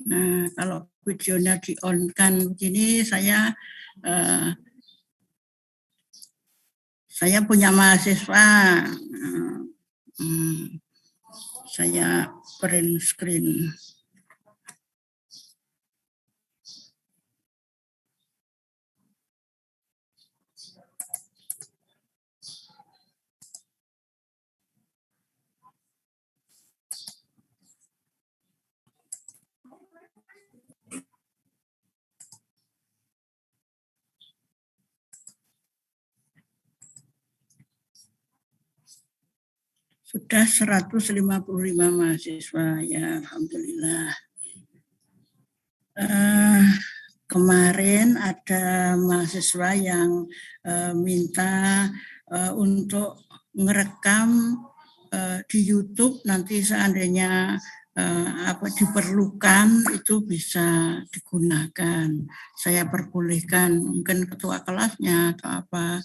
Nah, kalau videonya di-on-kan begini, saya punya mahasiswa. Saya print screen. Sudah 155 mahasiswa, ya alhamdulillah. Kemarin ada mahasiswa yang minta untuk ngerekam di YouTube, nanti seandainya diperlukan itu bisa digunakan. Saya perbolehkan, mungkin ketua kelasnya atau apa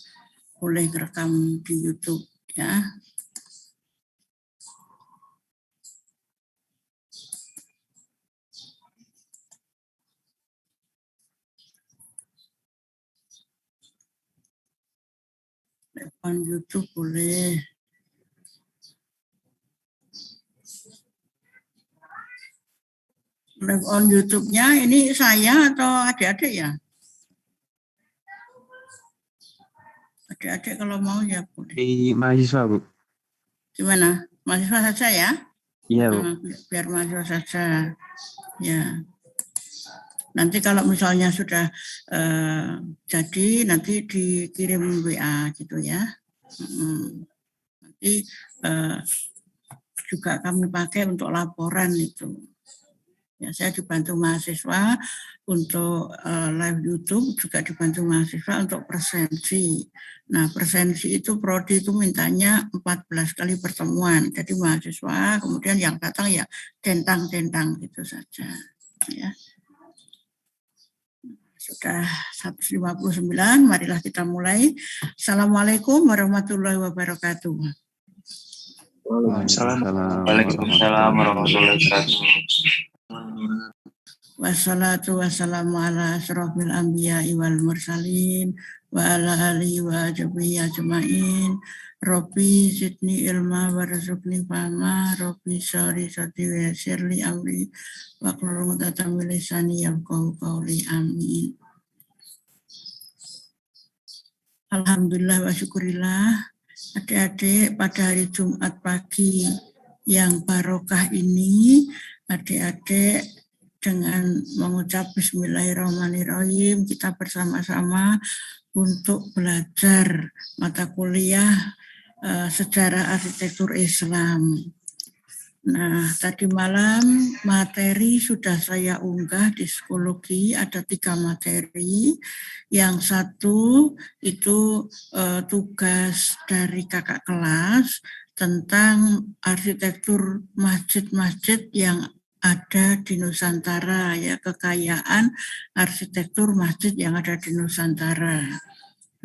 boleh ngerekam di YouTube ya. Telepon YouTube boleh. Live on YouTube-nya ini saya atau adik-adik ya? Adik-adik kalau mau ya boleh. Di mahasiswa, Bu. Gimana? Mahasiswa saja ya? Iya, Bu. Biar mahasiswa saja. Ya. Nanti kalau misalnya sudah jadi, nanti dikirim WA gitu ya. Nanti juga kami pakai untuk laporan itu. Ya, saya dibantu mahasiswa untuk live YouTube, juga dibantu mahasiswa untuk presensi. Nah, presensi itu prodi itu mintanya 14 kali pertemuan. Jadi mahasiswa, kemudian yang datang ya tentang-tentang gitu saja. Ya. Sudah 159, marilah kita mulai. Assalamualaikum warahmatullahi wabarakatuh. Waalaikumsalam warahmatullahi wabarakatuh. Wassalatu wassalamu ala asrofil anbiya wal mursalin wa ala alihi wa ajma'i ajma'in. Rabbi zidni ilma warzuqni fahma, Rabbi syari sati wa yassirli amri wa hlul 'uqdatam min lisani yafqahu qawli. Amin. Alhamdulillah wa syukurillah. Adik-adik, pada hari Jumat pagi yang barokah ini, adik-adik dengan mengucap Bismillahirrahmanirrahim, kita bersama-sama untuk belajar mata kuliah sejarah arsitektur Islam. Nah, tadi malam materi sudah saya unggah di psikologi, ada 3 materi. Yang satu itu tugas dari kakak kelas tentang arsitektur masjid-masjid yang ada di Nusantara, ya, kekayaan arsitektur masjid yang ada di Nusantara.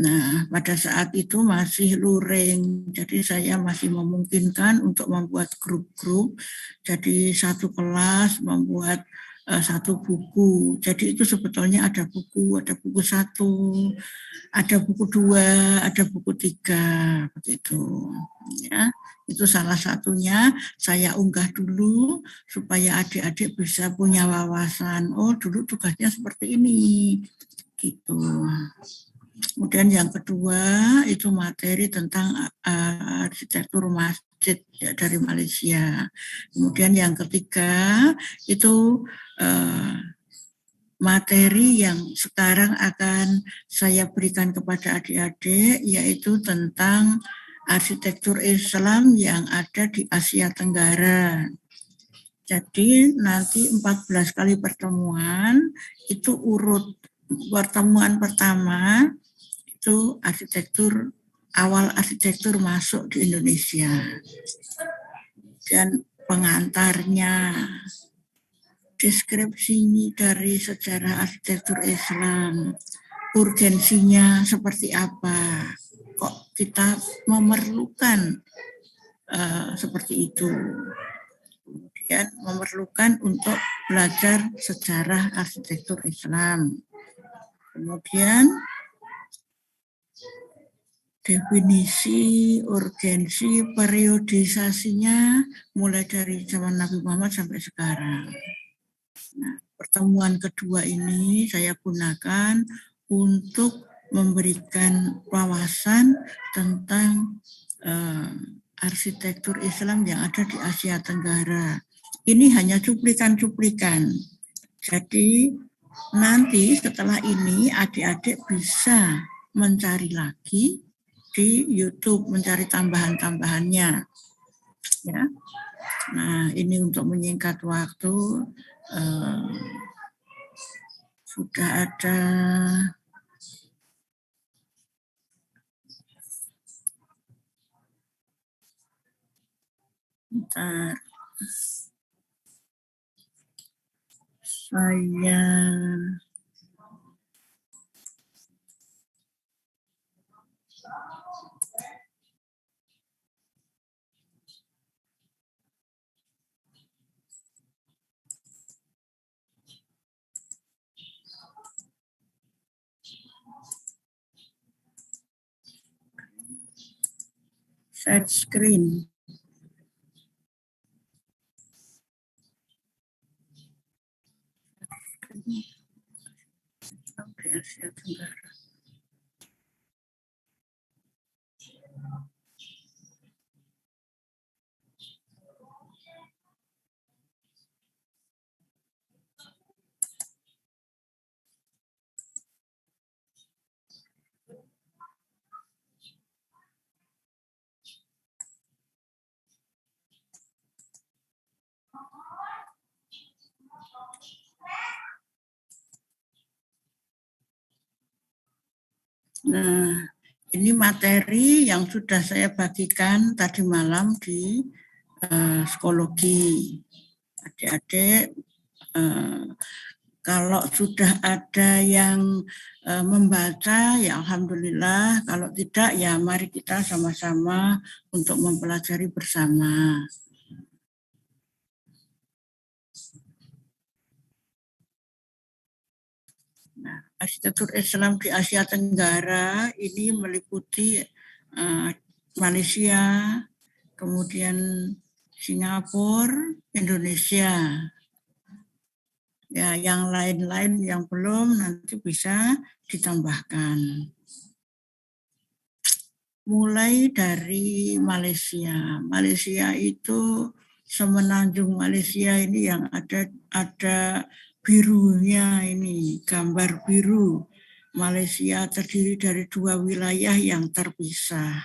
Nah, pada saat itu masih luring, jadi saya masih memungkinkan untuk membuat grup-grup. Jadi satu kelas membuat satu buku. Jadi itu sebetulnya ada buku 1, ada buku 2, ada buku 3, begitu. Ya, itu salah satunya saya unggah dulu supaya adik-adik bisa punya wawasan. Oh, dulu tugasnya seperti ini, gitu. Kemudian yang kedua itu materi tentang arsitektur masjid ya, dari Malaysia. Kemudian yang ketiga itu materi yang sekarang akan saya berikan kepada adik-adik, yaitu tentang arsitektur Islam yang ada di Asia Tenggara. Jadi nanti 14 kali pertemuan itu urut. Pertemuan pertama itu awal arsitektur masuk di Indonesia. Dan pengantarnya, deskripsi dari sejarah arsitektur Islam, urgensinya seperti apa, kok kita memerlukan seperti itu. kemudian memerlukan untuk belajar sejarah arsitektur Islam. Kemudian definisi, urgensi, periodisasinya mulai dari zaman Nabi Muhammad sampai sekarang. Nah, pertemuan kedua ini saya gunakan untuk memberikan wawasan tentang arsitektur Islam yang ada di Asia Tenggara. Ini hanya cuplikan-cuplikan. Jadi nanti setelah ini adik-adik bisa mencari lagi di YouTube, mencari tambahan-tambahannya. Ya. Nah, ini untuk menyingkat waktu sudah ada bentar. Saya share screen. Asia Tenggara. Nah, ini materi yang sudah saya bagikan tadi malam di psikologi. Adik-adik, kalau sudah ada yang membaca, ya alhamdulillah. Kalau tidak, ya mari kita sama-sama untuk mempelajari bersama. Nah, arsitektur Islam di Asia Tenggara ini meliputi Malaysia, kemudian Singapura, Indonesia. Ya, yang lain-lain yang belum nanti bisa ditambahkan. Mulai dari Malaysia. Malaysia itu semenanjung Malaysia ini yang ada birunya ini, gambar biru. Malaysia terdiri dari dua wilayah yang terpisah.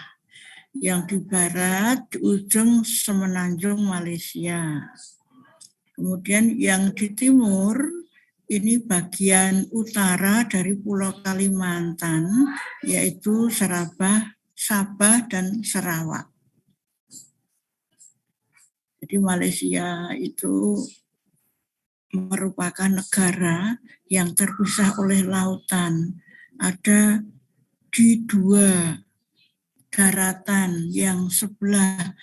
Yang di barat, di ujung semenanjung Malaysia. Kemudian yang di timur, ini bagian utara dari Pulau Kalimantan, yaitu Sabah dan Sarawak. Jadi Malaysia itu merupakan negara yang terpisah oleh lautan. Ada di dua daratan, yang sebelah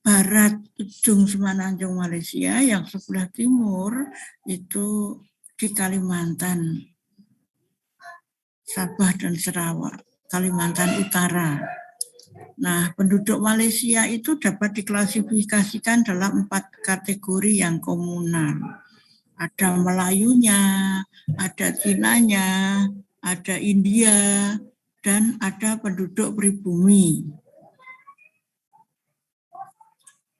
barat ujung semenanjung Malaysia, yang sebelah timur itu di Kalimantan, Sabah dan Sarawak, Kalimantan Utara. Nah, penduduk Malaysia itu dapat diklasifikasikan dalam 4 kategori yang komunal. Ada Melayunya, ada Cinanya, ada India, dan ada penduduk pribumi.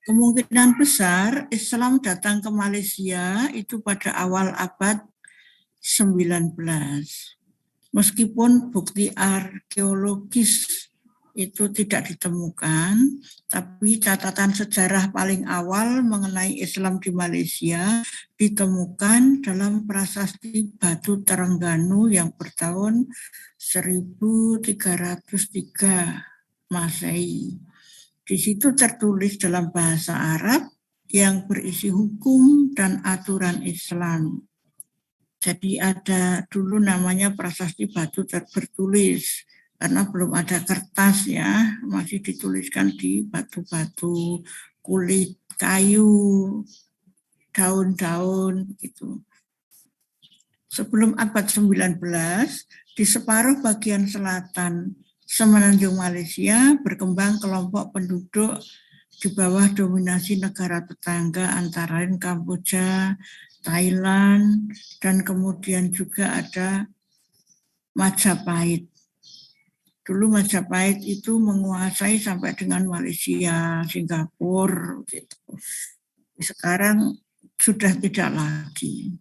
Kemungkinan besar Islam datang ke Malaysia itu pada awal abad 19. Meskipun bukti arkeologis itu tidak ditemukan, tapi catatan sejarah paling awal mengenai Islam di Malaysia ditemukan dalam prasasti Batu Terengganu yang bertahun 1303 Masehi. Di situ tertulis dalam bahasa Arab yang berisi hukum dan aturan Islam. Jadi ada dulu namanya prasasti Batu bertulis, karena belum ada kertas ya, masih dituliskan di batu-batu, kulit kayu. daun-daun gitu. Sebelum abad 19, di separuh bagian selatan semenanjung Malaysia berkembang kelompok penduduk di bawah dominasi negara tetangga antara lain Kamboja, Thailand, dan kemudian juga ada Majapahit. Dulu Majapahit itu menguasai sampai dengan Malaysia, Singapura, gitu. Sekarang sudah tidak lagi.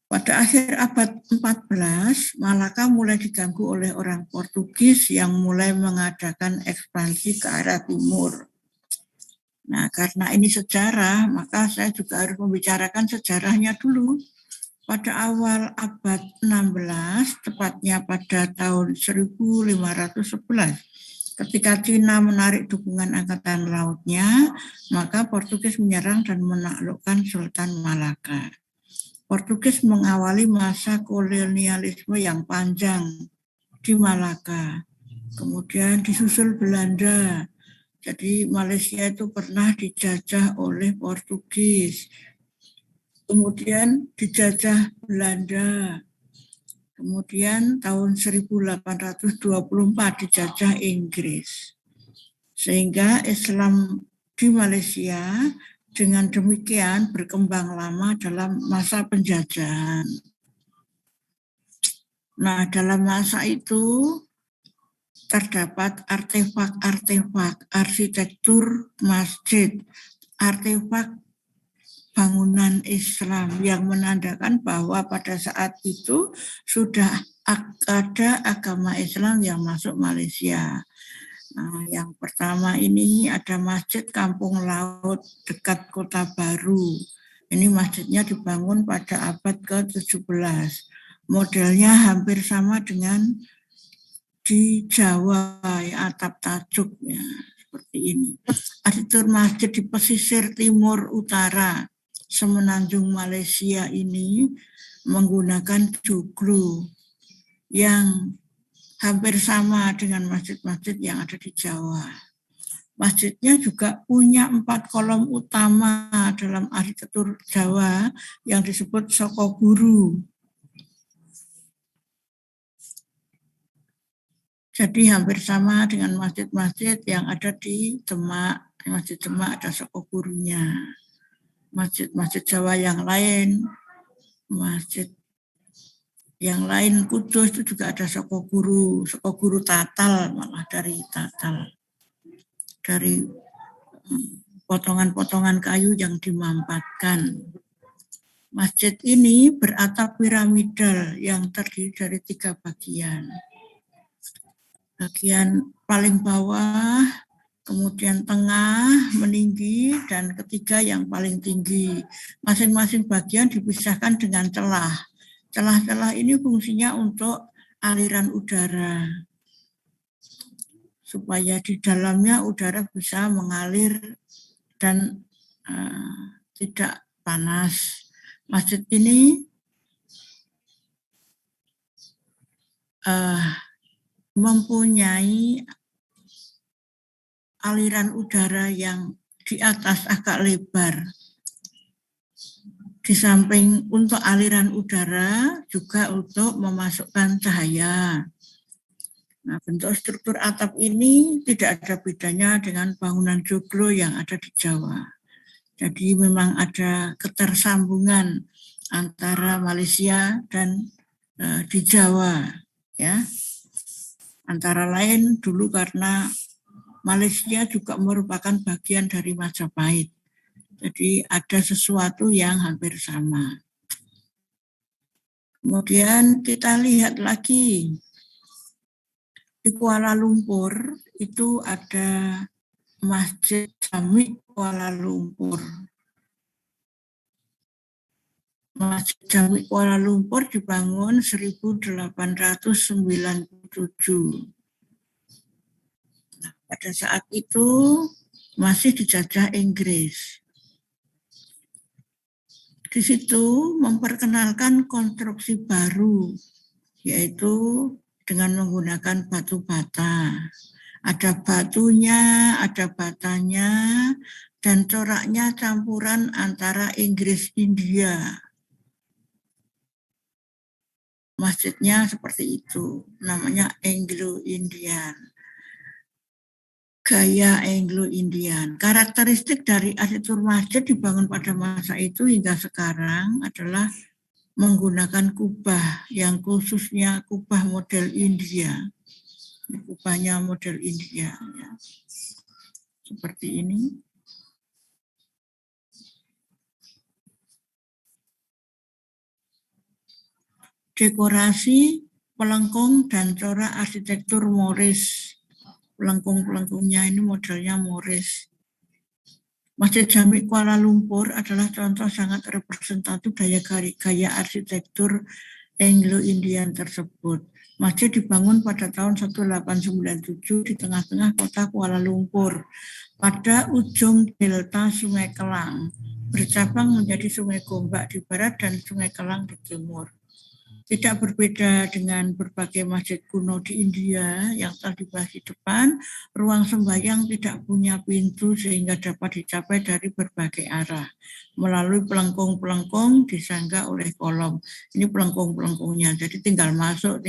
Pada akhir abad 14, Malaka mulai diganggu oleh orang Portugis yang mulai mengadakan ekspansi ke arah timur. Nah, karena ini sejarah, maka saya juga harus membicarakan sejarahnya dulu. Pada awal abad 16, tepatnya pada tahun 1511, ketika Cina menarik dukungan angkatan lautnya, maka Portugis menyerang dan menaklukkan Sultan Malaka. Portugis mengawali masa kolonialisme yang panjang di Malaka. Kemudian disusul Belanda. Jadi Malaysia itu pernah dijajah oleh Portugis. Kemudian dijajah Belanda. Kemudian tahun 1824 dijajah Inggris. Sehingga Islam di Malaysia dengan demikian berkembang lama dalam masa penjajahan. Nah, dalam masa itu terdapat artefak-artefak arsitektur masjid, artefak bangunan Islam yang menandakan bahwa pada saat itu sudah ada agama Islam yang masuk Malaysia. Nah, yang pertama ini ada Masjid Kampung Laut dekat Kota Baru. Ini masjidnya dibangun pada abad ke-17. Modelnya hampir sama dengan di Jawa, ya, atap tajuknya seperti ini. Arsitektur masjid di pesisir timur utara semenanjung Malaysia ini menggunakan joglo yang hampir sama dengan masjid-masjid yang ada di Jawa. Masjidnya juga punya 4 kolom utama dalam arsitektur Jawa yang disebut Sokoguru. Jadi hampir sama dengan masjid-masjid yang ada di Demak. Di Masjid Demak ada Sokogurunya. Masjid-masjid Jawa yang lain, masjid yang lain Kudus itu juga ada Sokoguru Tatal, malah dari Tatal. Dari potongan-potongan kayu yang dimampatkan. Masjid ini beratap piramidal yang terdiri dari 3 bagian. Bagian paling bawah, kemudian tengah, meninggi, dan ketiga yang paling tinggi. Masing-masing bagian dipisahkan dengan celah. Celah-celah ini fungsinya untuk aliran udara, supaya di dalamnya udara bisa mengalir dan tidak panas. Masjid ini mempunyai aliran udara yang di atas agak lebar. Di samping untuk aliran udara, juga untuk memasukkan cahaya. Nah, bentuk struktur atap ini tidak ada bedanya dengan bangunan joglo yang ada di Jawa. Jadi memang ada ketersambungan antara Malaysia dan di Jawa, ya. Antara lain dulu karena Malaysia juga merupakan bagian dari Majapahit. Jadi ada sesuatu yang hampir sama. Kemudian kita lihat lagi di Kuala Lumpur itu ada Masjid Jami Kuala Lumpur. Masjid Jami Kuala Lumpur dibangun 1897. Nah, pada saat itu masih dijajah Inggris. Di situ memperkenalkan konstruksi baru, yaitu dengan menggunakan batu bata. Ada batunya, ada batanya, dan coraknya campuran antara Inggris India. Masjidnya seperti itu, namanya Anglo-Indian. Gaya Anglo-Indian. Karakteristik dari arsitektur masjid dibangun pada masa itu hingga sekarang adalah menggunakan kubah yang khususnya kubah model India. Kubahnya model India. Ya. Seperti ini. Dekorasi, pelengkung, dan corak arsitektur Moorish. Pelengkung-pelengkungnya ini modelnya Moorish. Masjid Jami Kuala Lumpur adalah contoh sangat representatif gaya arsitektur Anglo-Indian tersebut. Masjid dibangun pada tahun 1897 di tengah-tengah kota Kuala Lumpur, pada ujung delta Sungai Kelang, bercabang menjadi Sungai Gombak di barat dan Sungai Kelang di timur. Tidak berbeda dengan berbagai masjid kuno di India yang telah dibahas di depan, ruang sembahyang tidak punya pintu sehingga dapat dicapai dari berbagai arah. Melalui pelengkung-pelengkung disangga oleh kolom. Ini pelengkung-pelengkungnya, jadi tinggal masuk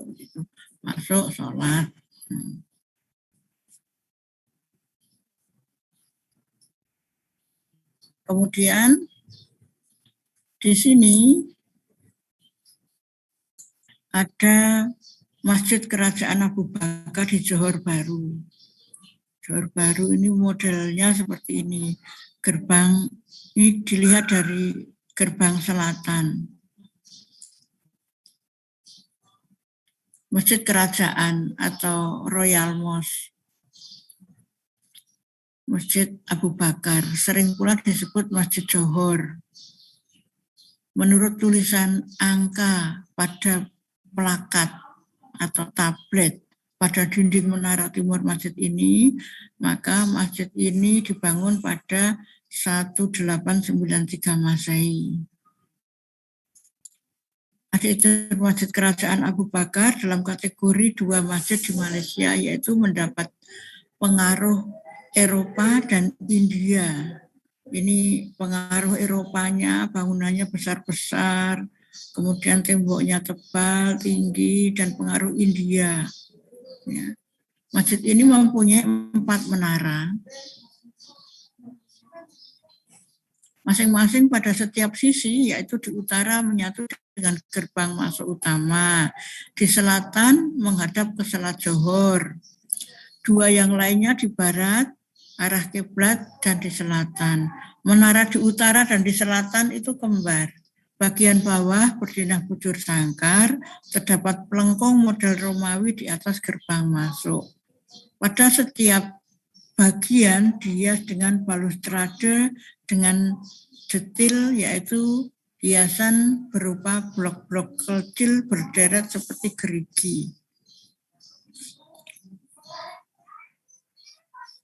begitu. Masuk, sholat. Kemudian di sini ada Masjid Kerajaan Abu Bakar di Johor Bahru. Johor Bahru ini modelnya seperti ini. Gerbang ini dilihat dari gerbang selatan. Masjid Kerajaan atau Royal Mosque. Masjid Abu Bakar, sering pula disebut Masjid Johor. Menurut tulisan angka pada plakat atau tablet pada dinding menara timur masjid ini, maka masjid ini dibangun pada 1893 Masehi. Arsitektur Masjid Kerajaan Abu Bakar dalam kategori dua masjid di Malaysia, yaitu mendapat pengaruh Eropa dan India. Ini pengaruh Eropanya, bangunannya besar-besar, kemudian temboknya tebal, tinggi, dan pengaruh India. Ya. Masjid ini mempunyai 4 menara. Masing-masing pada setiap sisi, yaitu di utara menyatu dengan gerbang masuk utama. Di selatan menghadap ke Selat Johor. 2 yang lainnya di barat, arah kiblat, dan di selatan. Menara di utara dan di selatan itu kembar. Bagian bawah berdinah bujur sangkar, terdapat pelengkung model Romawi di atas gerbang masuk. Pada setiap bagian dihias dengan balustrade dengan detail, yaitu hiasan berupa blok-blok kecil berderet seperti gerigi.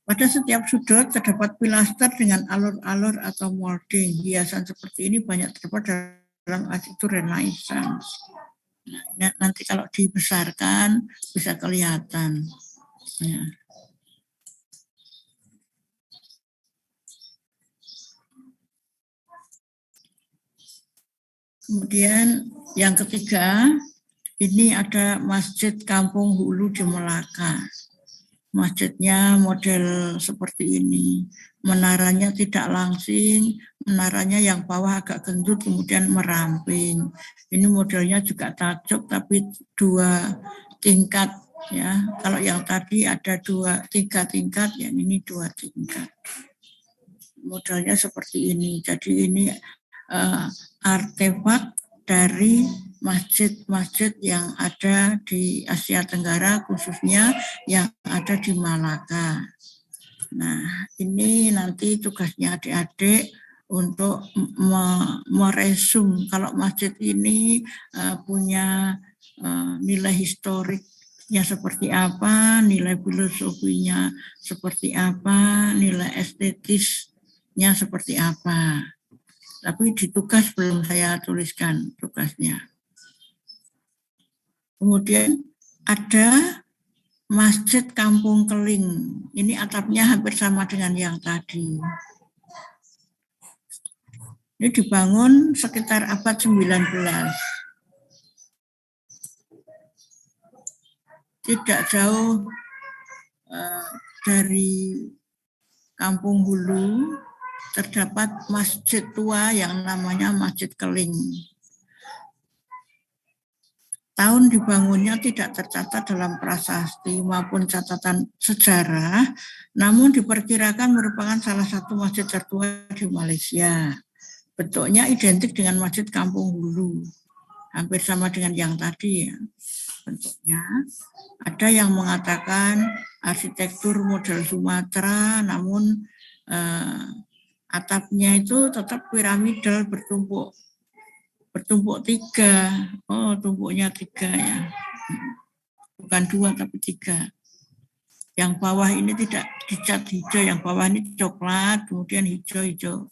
Pada setiap sudut terdapat pilaster dengan alur-alur atau molding. Hiasan seperti ini banyak terdapat dalam arsitektur Renaissance. Nah, nanti kalau dibesarkan bisa kelihatan. Ya. Kemudian yang ketiga, ini ada Masjid Kampung Hulu di Melaka. Masjidnya model seperti ini. Menaranya tidak langsing, menaranya yang bawah agak gendut kemudian meramping. Ini modelnya juga tajuk tapi 2 tingkat ya. Kalau yang tadi ada 3 tingkat, yang ini 2 tingkat. Modelnya seperti ini. Jadi ini artefak dari masjid-masjid yang ada di Asia Tenggara, khususnya yang ada di Malaka. Nah, ini nanti tugasnya adik-adik untuk meresum kalau masjid ini punya nilai historiknya seperti apa, nilai filosofinya seperti apa, nilai estetisnya seperti apa. Tapi di tugas belum saya tuliskan tugasnya. Kemudian ada Masjid Kampung Keling. Ini atapnya hampir sama dengan yang tadi. Ini dibangun sekitar abad 19. Tidak jauh dari Kampung Hulu terdapat masjid tua yang namanya Masjid Keling. Tahun dibangunnya tidak tercatat dalam prasasti maupun catatan sejarah, namun diperkirakan merupakan salah satu masjid tertua di Malaysia. Bentuknya identik dengan Masjid Kampung Hulu, hampir sama dengan yang tadi ya. Bentuknya ada yang mengatakan arsitektur model Sumatera, namun atapnya itu tetap piramidal bertumpuk 3. Oh, tumpuknya 3 ya, bukan 2 tapi 3. Yang bawah ini tidak dicat hijau, yang bawah ini coklat, kemudian hijau.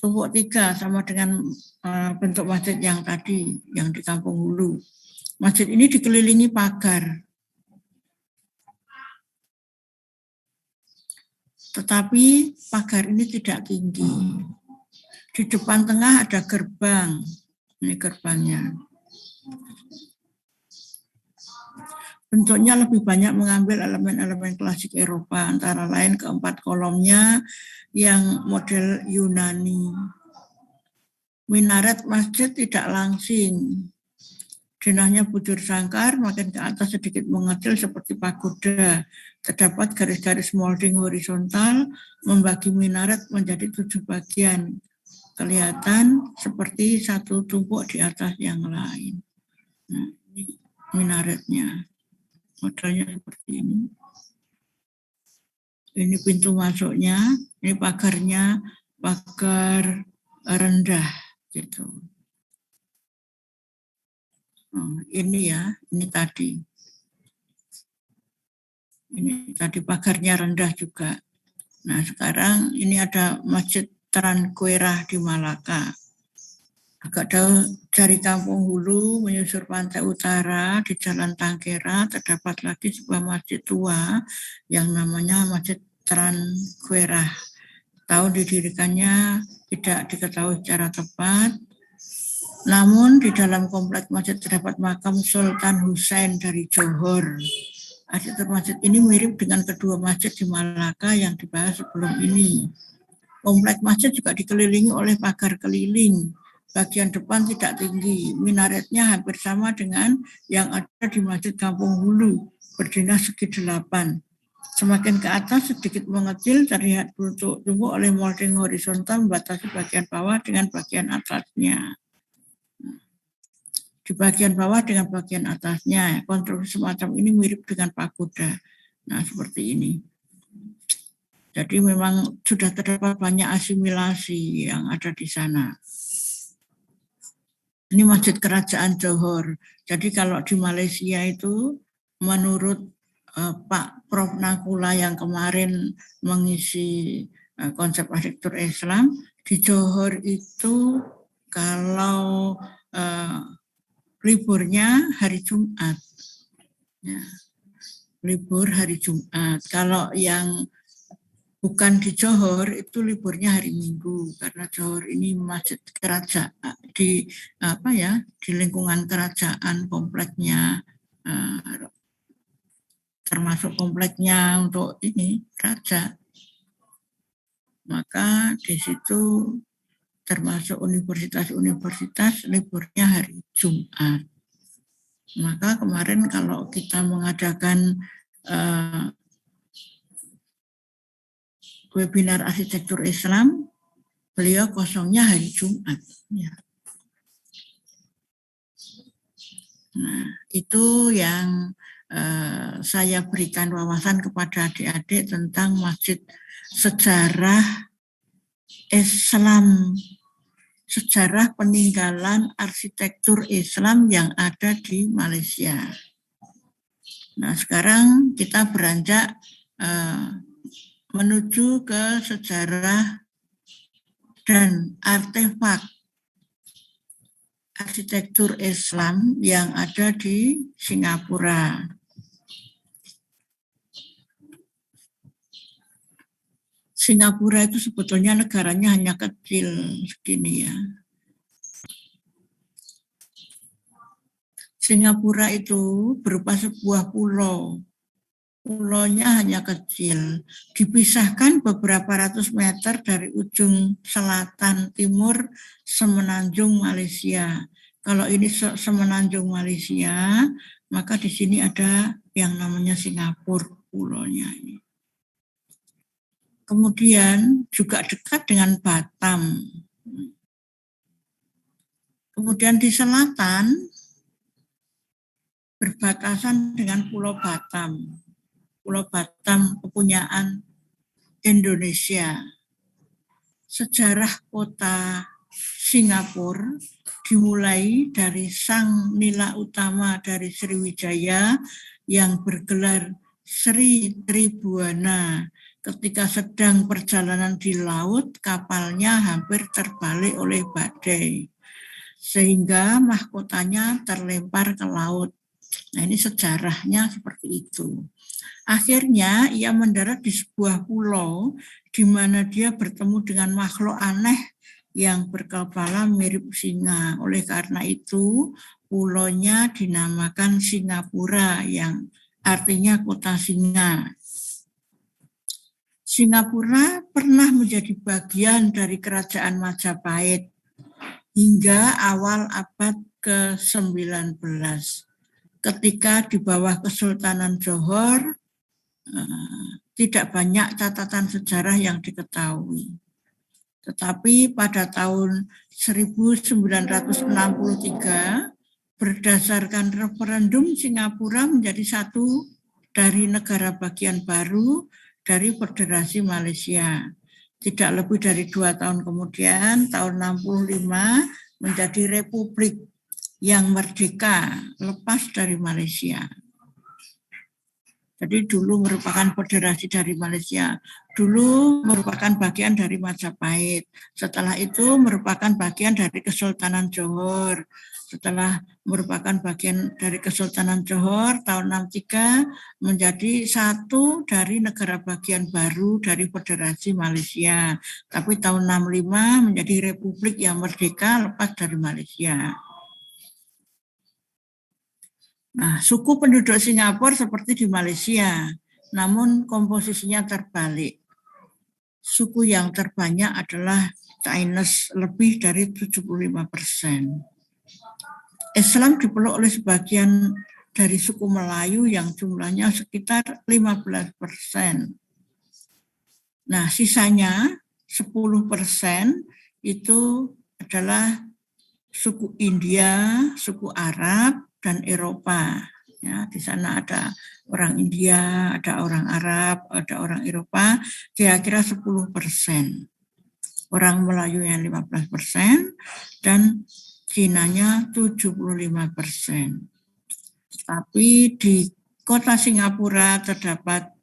Tumpuk 3 sama dengan bentuk masjid yang tadi, yang di Kampung Hulu. Masjid ini dikelilingi pagar. Tetapi pagar ini tidak tinggi. Di depan tengah ada gerbang. Ini gerbangnya. Bentuknya lebih banyak mengambil elemen-elemen klasik Eropa, antara lain keempat kolomnya yang model Yunani. Minaret masjid tidak langsing. Denahnya bujur sangkar, makin ke atas sedikit mengecil seperti pagoda. Terdapat garis-garis molding horizontal membagi minaret menjadi 7 bagian. Kelihatan seperti satu tumpuk di atas yang lain. Nah, ini minaretnya. Modelnya seperti ini. Ini pintu masuknya, ini pagarnya, pagar rendah gitu. Ini ya, ini tadi. Ini tadi pagarnya rendah juga. Nah, sekarang ini ada Masjid Tranqueira di Malaka. Agak jauh dari Kampung Hulu menyusur pantai utara di Jalan Tangkera terdapat lagi sebuah masjid tua yang namanya Masjid Tranqueira. Tahun didirikannya tidak diketahui secara tepat. Namun di dalam kompleks masjid terdapat makam Sultan Hussein dari Johor. Arsitektur masjid ini mirip dengan kedua masjid di Malaka yang dibahas sebelum ini. Kompleks masjid juga dikelilingi oleh pagar keliling. Bagian depan tidak tinggi, minaretnya hampir sama dengan yang ada di Masjid Kampung Hulu, berdinah segi 8. Semakin ke atas sedikit mengecil, terlihat bentuk tubuh oleh molding horizontal membatasi bagian bawah dengan bagian atasnya. Di bagian bawah dengan bagian atasnya, konstruksi semacam ini mirip dengan pagoda. Nah, seperti ini. Jadi memang sudah terdapat banyak asimilasi yang ada di sana. Ini Masjid Kerajaan Johor. Jadi kalau di Malaysia itu menurut Pak Prof. Nakula yang kemarin mengisi konsep arsitektur Islam, di Johor itu kalau liburnya hari Jumat. Ya, libur hari Jumat. Kalau yang bukan di Johor itu liburnya hari Minggu karena Johor ini masjid kerajaan di lingkungan kerajaan kompleknya termasuk kompleknya untuk ini raja. Maka di situ termasuk universitas-universitas liburnya hari Jumat. Maka kemarin kalau kita mengadakan webinar arsitektur Islam, beliau kosongnya hari Jumat. Ya. Nah, itu yang saya berikan wawasan kepada adik-adik tentang masjid sejarah Islam, sejarah peninggalan arsitektur Islam yang ada di Malaysia. Nah, sekarang kita beranjak menuju ke sejarah dan artefak arsitektur Islam yang ada di Singapura. Singapura itu sebetulnya negaranya hanya kecil segini ya. Singapura itu berupa sebuah pulau. Pulaunya hanya kecil, dipisahkan beberapa ratus meter dari ujung selatan timur semenanjung Malaysia. Kalau ini semenanjung Malaysia, maka di sini ada yang namanya Singapura pulaunya ini. Kemudian juga dekat dengan Batam. Kemudian di selatan berbatasan dengan Pulau Batam. Pulau Batam kepunyaan Indonesia. Sejarah kota Singapura dimulai dari sang nila utama dari Sriwijaya yang bergelar Sri Tribuana. Ketika sedang perjalanan di laut, kapalnya hampir terbalik oleh badai, sehingga mahkotanya terlempar ke laut. Nah, ini sejarahnya seperti itu. Akhirnya ia mendarat di sebuah pulau di mana dia bertemu dengan makhluk aneh yang berkepala mirip singa. Oleh karena itu, pulaunya dinamakan Singapura yang artinya kota singa. Singapura pernah menjadi bagian dari kerajaan Majapahit hingga awal abad ke-19. Ketika di bawah Kesultanan Johor, tidak banyak catatan sejarah yang diketahui. Tetapi pada tahun 1963, berdasarkan referendum, Singapura menjadi satu dari negara bagian baru dari Federasi Malaysia. Tidak lebih dari 2 tahun kemudian, tahun 65, menjadi republik yang merdeka, lepas dari Malaysia. Jadi dulu merupakan federasi dari Malaysia. Dulu merupakan bagian dari Majapahit. Setelah itu merupakan bagian dari Kesultanan Johor. Setelah merupakan bagian dari Kesultanan Johor, tahun 63 menjadi satu dari negara bagian baru dari Federasi Malaysia. Tapi tahun 65 menjadi republik yang merdeka lepas dari Malaysia. Nah, suku penduduk Singapura seperti di Malaysia, namun komposisinya terbalik. Suku yang terbanyak adalah Chinese, lebih dari 75%. Islam dipeluk oleh sebagian dari suku Melayu yang jumlahnya sekitar 15%. Nah, sisanya 10% itu adalah suku India, suku Arab, dan Eropa. Ya, di sana ada orang India, ada orang Arab, ada orang Eropa, kira-kira 10%. Orang Melayunya 15% dan Cinanya 75%. Tapi di kota Singapura terdapat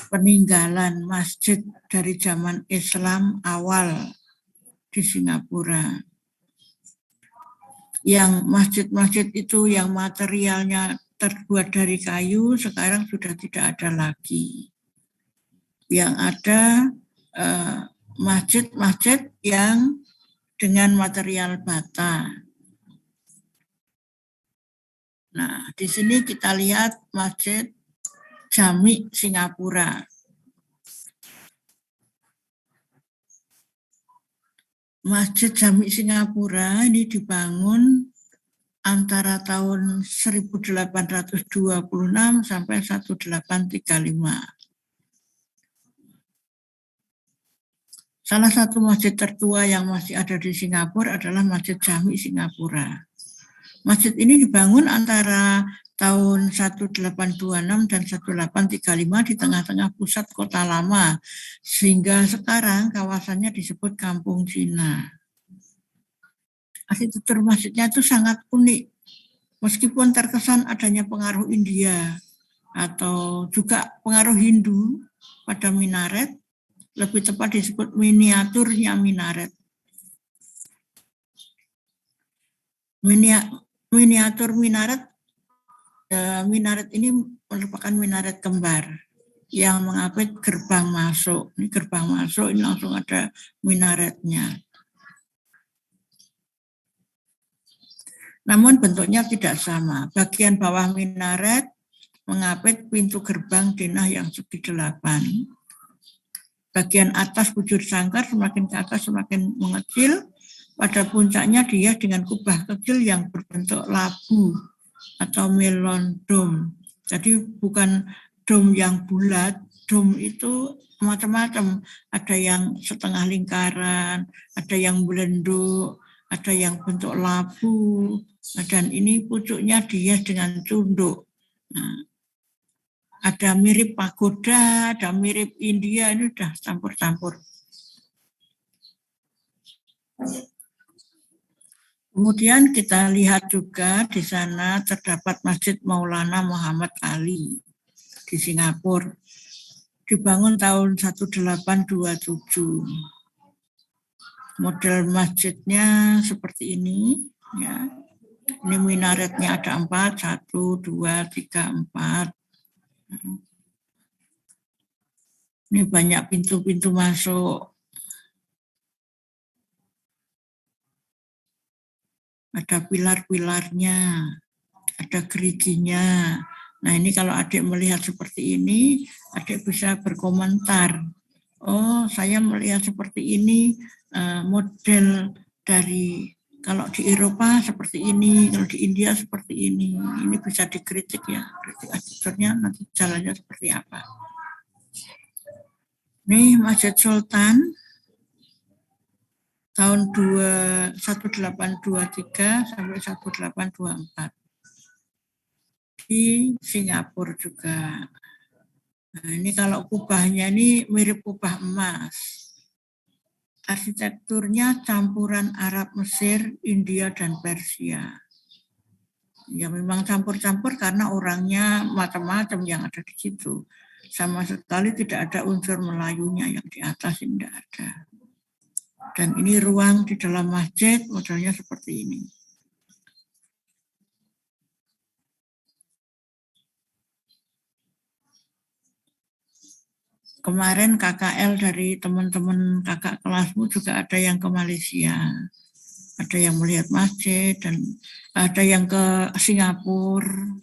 peninggalan masjid dari zaman Islam awal di Singapura. Yang masjid-masjid itu yang materialnya terbuat dari kayu sekarang sudah tidak ada lagi. Yang ada masjid-masjid yang dengan material bata. Nah, di sini kita lihat Masjid Jami Singapura. Masjid Jami Singapura ini dibangun antara tahun 1826 sampai 1835. Salah satu masjid tertua yang masih ada di Singapura adalah Masjid Jami Singapura. Masjid ini dibangun antara tahun 1826 dan 1835 di tengah-tengah pusat kota lama, sehingga sekarang kawasannya disebut Kampung Cina. Arsitektur masjidnya itu sangat unik, meskipun terkesan adanya pengaruh India atau juga pengaruh Hindu pada minaret, lebih tepat disebut miniaturnya minaret. Miniatur minaret ini merupakan minaret kembar. yang mengapit gerbang masuk. Ini gerbang masuk, ini langsung ada minaretnya. Namun bentuknya tidak sama. Bagian bawah minaret mengapit pintu gerbang denah yang segi 8. Bagian atas bujur sangkar semakin ke atas semakin mengecil. Pada puncaknya dia dengan kubah kecil yang berbentuk labu atau melon dom. Jadi bukan dom yang bulat, dom itu macam-macam. Ada yang setengah lingkaran, ada yang belenduk, ada yang bentuk labu, dan ini pucuknya dia dengan tunduk. Nah, ada mirip pagoda, ada mirip India, ini sudah campur-campur. Kemudian kita lihat juga di sana terdapat Masjid Maulana Muhammad Ali di Singapura. Dibangun tahun 1827. Model masjidnya seperti ini, ya. Ini minaretnya ada 4, 1, 2, 3, 4. Ini banyak pintu-pintu masuk. Ada pilar-pilarnya, ada geriginya. Nah ini kalau adik melihat seperti ini, adik bisa berkomentar. Oh saya melihat seperti ini, model dari kalau di Eropa seperti ini, kalau di India seperti ini. Ini bisa dikritik ya, kritik arsitekturnya nanti jalannya seperti apa. Ini Masjid Sultan tahun 1823 sampai 1824 di Singapura juga. Nah, ini kalau kubahnya ini mirip kubah emas. Arsitekturnya campuran Arab, Mesir, India, dan Persia. Ya memang campur-campur karena orangnya macam-macam yang ada di situ. Sama sekali tidak ada unsur Melayunya yang di atas, tidak ada. Dan ini ruang di dalam masjid, modelnya seperti ini. Kemarin KKL dari teman-teman kakak kelasmu juga ada yang ke Malaysia. Ada yang melihat masjid, dan ada yang ke Singapura,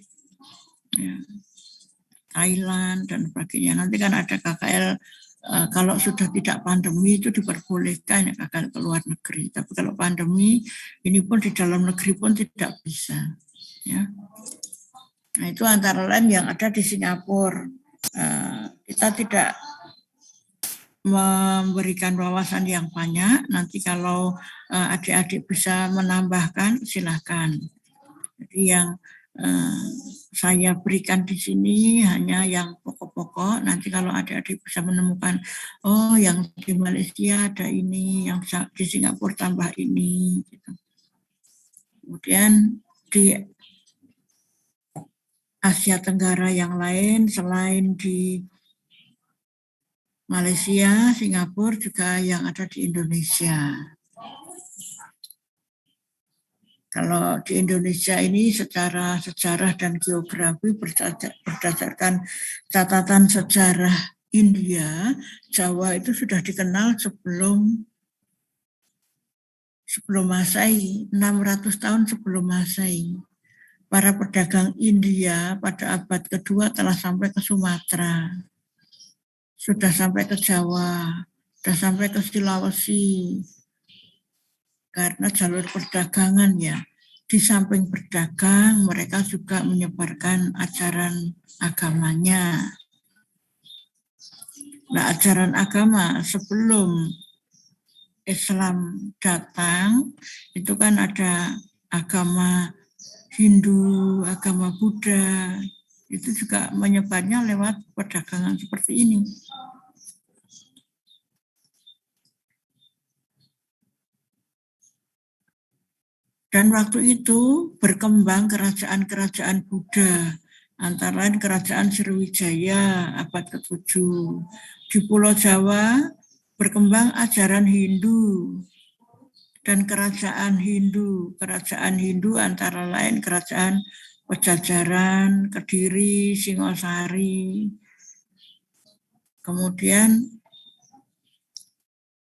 ya, Thailand, dan sebagainya. Nanti kan ada KKL, kalau sudah tidak pandemi itu diperbolehkan ya KKL ke luar negeri. Tapi kalau pandemi, ini pun di dalam negeri pun tidak bisa. Ya. Nah itu antara lain yang ada di Singapura. Kita tidak memberikan wawasan yang banyak. Nanti kalau adik-adik bisa menambahkan, silakan. Jadi yang saya berikan di sini hanya yang pokok-pokok. Nanti kalau adik-adik bisa menemukan, oh yang di Malaysia ada ini, yang di Singapura tambah ini. Gitu. Kemudian di Asia Tenggara yang lain selain di Malaysia, Singapura juga yang ada di Indonesia. Kalau di Indonesia ini secara sejarah dan geografi berdasarkan catatan sejarah India, Jawa itu sudah dikenal sebelum Masehi, 600 tahun sebelum Masehi. Para pedagang India pada abad kedua telah sampai ke Sumatera, sudah sampai ke Jawa, sudah sampai ke Sulawesi. Karena jalur perdagangan ya, di samping berdagang mereka juga menyebarkan ajaran agamanya. Nah ajaran agama sebelum Islam datang itu kan ada agama Hindu, agama Buddha, itu juga menyebarnya lewat perdagangan seperti ini. Dan waktu itu berkembang kerajaan-kerajaan Buddha, antara lain kerajaan Sriwijaya abad ke-7. Di Pulau Jawa berkembang ajaran Hindu dan kerajaan Hindu. Kerajaan Hindu antara lain kerajaan Pajajaran, Kediri, Singosari. kemudian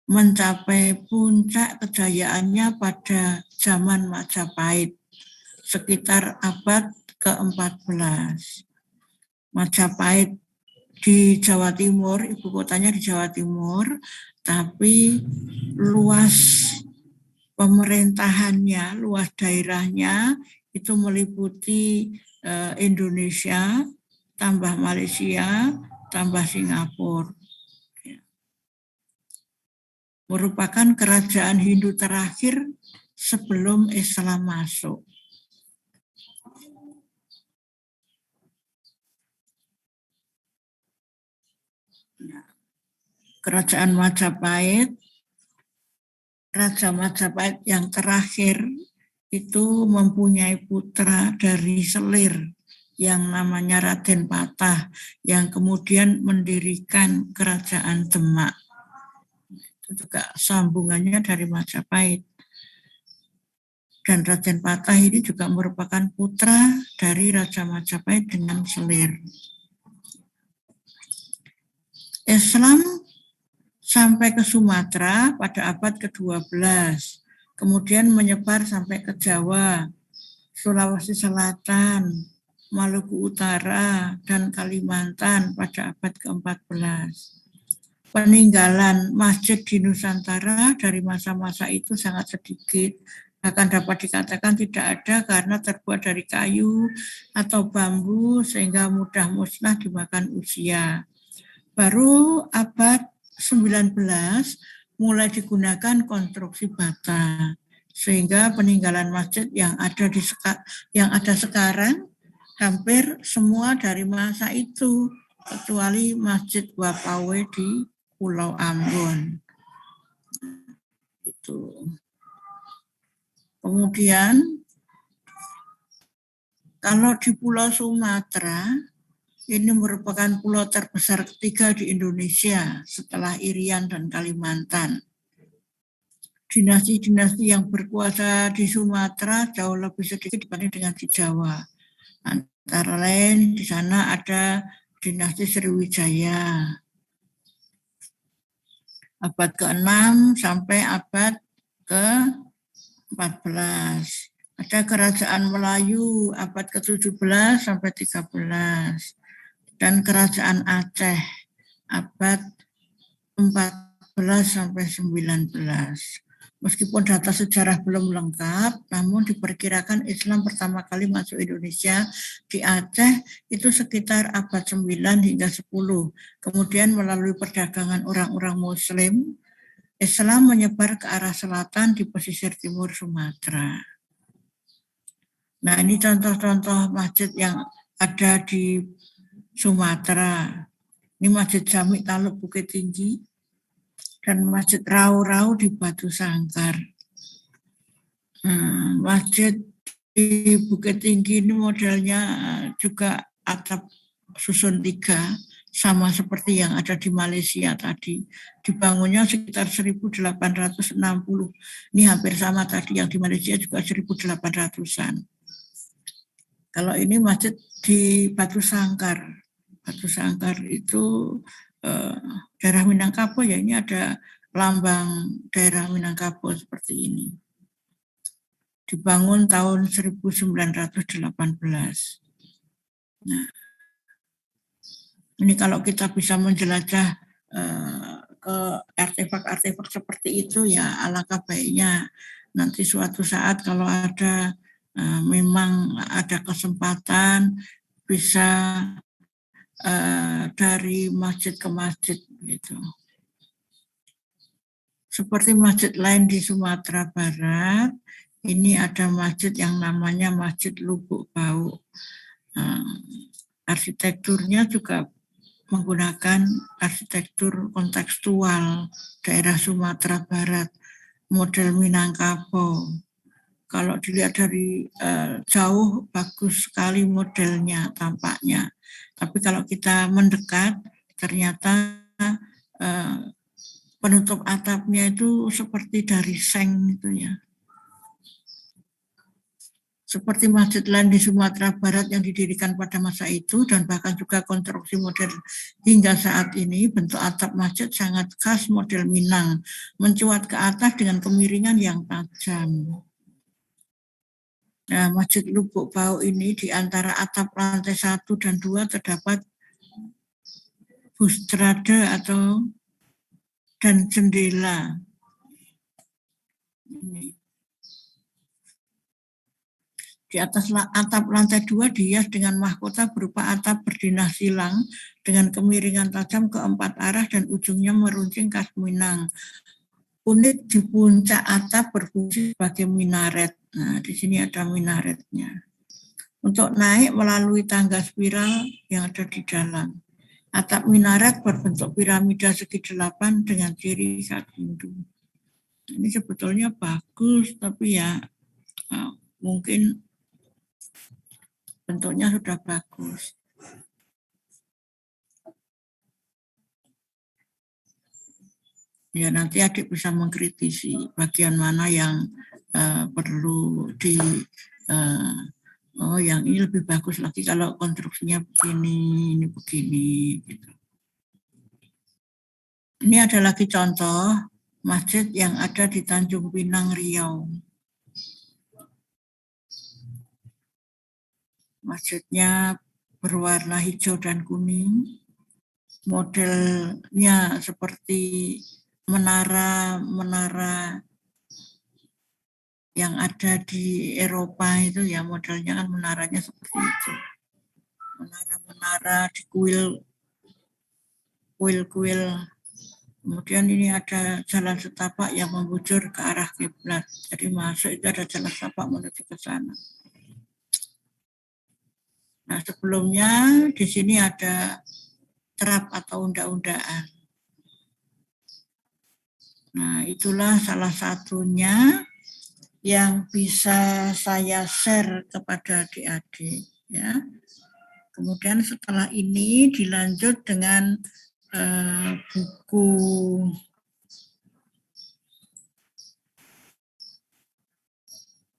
mencapai puncak kejayaannya pada zaman Majapahit sekitar abad ke-14. Majapahit di Jawa Timur, ibu kotanya di Jawa Timur, tapi luas pemerintahannya, luas daerahnya itu meliputi Indonesia, tambah Malaysia, tambah Singapura. Merupakan kerajaan Hindu terakhir sebelum Islam masuk. Kerajaan Majapahit, Raja Majapahit yang terakhir itu mempunyai putra dari Selir yang namanya Raden Patah, yang kemudian mendirikan kerajaan Demak. Itu juga sambungannya dari Majapahit. Dan Raden Patah ini juga merupakan putra dari Raja Majapahit dengan Selir. Islam sampai ke Sumatera pada abad ke-12, kemudian menyebar sampai ke Jawa, Sulawesi Selatan, Maluku Utara, dan Kalimantan pada abad ke-14. Peninggalan masjid di Nusantara dari masa-masa itu sangat sedikit, bahkan dapat dikatakan tidak ada karena terbuat dari kayu atau bambu sehingga mudah musnah dimakan usia. Baru abad 19 mulai digunakan konstruksi bata, sehingga peninggalan masjid yang ada sekarang hampir semua dari masa itu, kecuali Masjid Wapawe di Pulau Ambon. Itu. Kemudian kalau di Pulau Sumatera, ini merupakan pulau terbesar ketiga di Indonesia setelah Irian dan Kalimantan. Dinasti-dinasti yang berkuasa di Sumatera jauh lebih sedikit dibanding dengan di Jawa. Antara lain di sana ada dinasti Sriwijaya, abad ke-6 sampai abad ke-14. Ada kerajaan Melayu abad ke-17 sampai 13. Dan kerajaan Aceh abad 14 sampai 19. Meskipun data sejarah belum lengkap, namun diperkirakan Islam pertama kali masuk Indonesia di Aceh itu sekitar abad 9 hingga 10. Kemudian melalui perdagangan orang-orang Muslim, Islam menyebar ke arah selatan di pesisir timur Sumatera. Nah, ini contoh-contoh masjid yang ada di Sumatera. Ini Masjid Jami Taluk Bukit Tinggi dan Masjid Rau-Rau di Batu Sangkar. Masjid di Bukit Tinggi ini modelnya juga atap susun 3, sama seperti yang ada di Malaysia tadi. Dibangunnya sekitar 1860. Ini hampir sama tadi yang di Malaysia juga 1800-an. Kalau ini masjid di Batu Sangkar. Batu Sangkar itu daerah Minangkabau ya, ini ada lambang daerah Minangkabau seperti ini. Dibangun tahun 1918. Nah, ini kalau kita bisa menjelajah ke artefak-artefak seperti itu ya alangkah baiknya. Nanti suatu saat kalau ada memang ada kesempatan bisa dari masjid ke masjid gitu. Seperti masjid lain di Sumatera Barat, ini ada masjid yang namanya Masjid Lubuk Bau. Arsitekturnya juga menggunakan arsitektur kontekstual daerah Sumatera Barat, model Minangkabau. Kalau dilihat dari jauh bagus sekali modelnya, tampaknya. Tapi kalau kita mendekat, ternyata penutup atapnya itu seperti dari seng itu ya. seperti masjid lain di Sumatera Barat yang didirikan pada masa itu dan bahkan juga konstruksi modern hingga saat ini, bentuk atap masjid sangat khas model Minang, mencuat ke atas dengan kemiringan yang tajam. Nah, Masjid Lubuk Bau ini di antara atap lantai 1 dan 2 terdapat bustrade dan jendela. Ini. Di atas atap lantai 2 dihias dengan mahkota berupa atap berdinas silang dengan kemiringan tajam ke 4 arah dan ujungnya meruncing khas Minang. Unit di puncak atap berfungsi sebagai minaret. Nah, di sini ada minaretnya. Untuk naik melalui tangga spiral yang ada di dalam. Atap minaret berbentuk piramida segi 8 dengan ciri hindu. Ini sebetulnya bagus, tapi ya mungkin bentuknya sudah bagus. Ya, nanti adik bisa mengkritisi bagian mana yang perlu yang ini lebih bagus lagi kalau konstruksinya begini, ini begini. Gitu. Ini ada lagi contoh masjid yang ada di Tanjung Pinang, Riau. Masjidnya berwarna hijau dan kuning. Modelnya seperti menara yang ada di Eropa itu ya, modelnya kan menaranya seperti itu. Menara-menara di kuil. Kemudian ini ada jalan setapak yang membujur ke arah kiblat. Jadi masuk itu ada jalan setapak menuju ke sana. Nah, sebelumnya di sini ada terap atau unda-undaan. Nah, itulah salah satunya yang bisa saya share kepada adik-adik. Ya. Kemudian setelah ini dilanjut dengan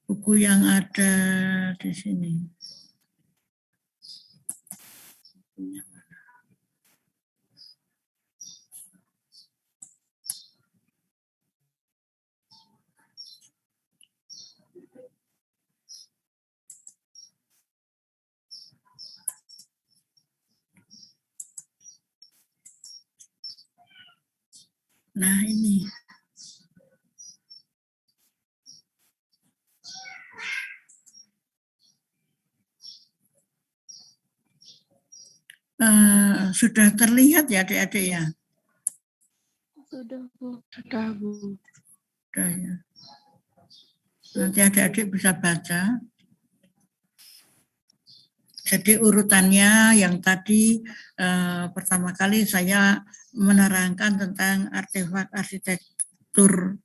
buku yang ada di sini. Nah, ini. Sudah terlihat ya adik-adik ya? Sudah, Bu. Sudah, Bu. Sudah ya. Nanti adik-adik bisa baca. Jadi urutannya yang tadi pertama kali saya menerangkan tentang artefak arsitektur